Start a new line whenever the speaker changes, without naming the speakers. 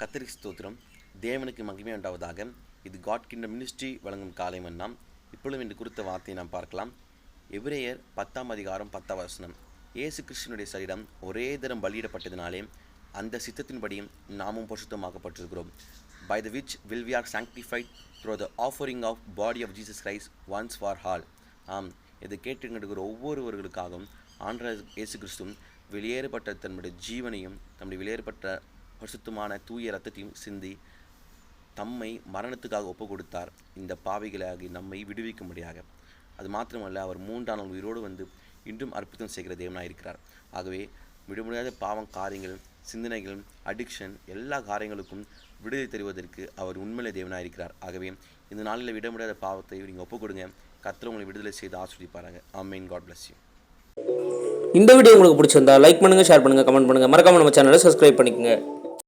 கர்த்தருக்கு ஸ்தோத்திரம். தேவனுக்கு மகிமை உண்டாவதாக. இது காட் கிங்டம் மினிஸ்ட்ரி வழங்கும் காலை மன்னாம். இப்பொழுதும் இன்று குறித்த வார்த்தையை நாம் பார்க்கலாம். எபிரேயர் 10:10 இயேசு கிறிஸ்துவினுடைய சரீரம் ஒரே தரம் பலியிடப்பட்டதினாலே அந்த சித்தத்தின்படியும் நாமும் பரிசுத்தமாக்கப்பட்டிருக்கிறோம். By the which will we are sanctified through the offering of body of Jesus Christ once for all. இதை கேட்டுக்கிற ஒவ்வொருவர்களுக்காகவும் ஆண்டவர் இயேசு கிறிஸ்துவும் வெளியேறப்பட்ட தன்னுடைய ஜீவனையும் தம்முடைய வெளியேறப்பட்ட பரிசுத்தமான தூய இரத்தத்தையும் சிந்தி தம்மை மரணத்துக்காக ஒப்பு கொடுத்தார், இந்த பாவிகளாகி நம்மை விடுவிக்கும்படியாக. அது மாத்திரமல்ல, அவர் 3ஆம் நாள் உயிரோடு வந்து இன்றும் அற்புதம் செய்கிற தேவனாயிருக்கிறார். ஆகவே விடமுடியாத பாவம் காரியங்கள், சிந்தனைகள், அடிக்ஷன் எல்லா காரியங்களுக்கும் விடுதலை தருவதற்கு அவர் உண்மையிலே தேவனாயிருக்கிறார். ஆகவே இந்த நாளில் விட முடியாத பாவத்தை நீங்கள் ஒப்பு கொடுங்க. கர்த்தர் உங்களை விடுதலை செய்து ஆசீர்வதிப்பாராக. ஆமென். God bless you.
இந்த வீடியோ உங்களுக்கு பிடிச்சிருந்தா லைக் பண்ணுங்க, ஷேர் பண்ணுங்க, கமெண்ட் பண்ணுங்க. மறக்காம நம்ம சேனலை சப்ஸ்கிரைப் பண்ணிக்கோங்க.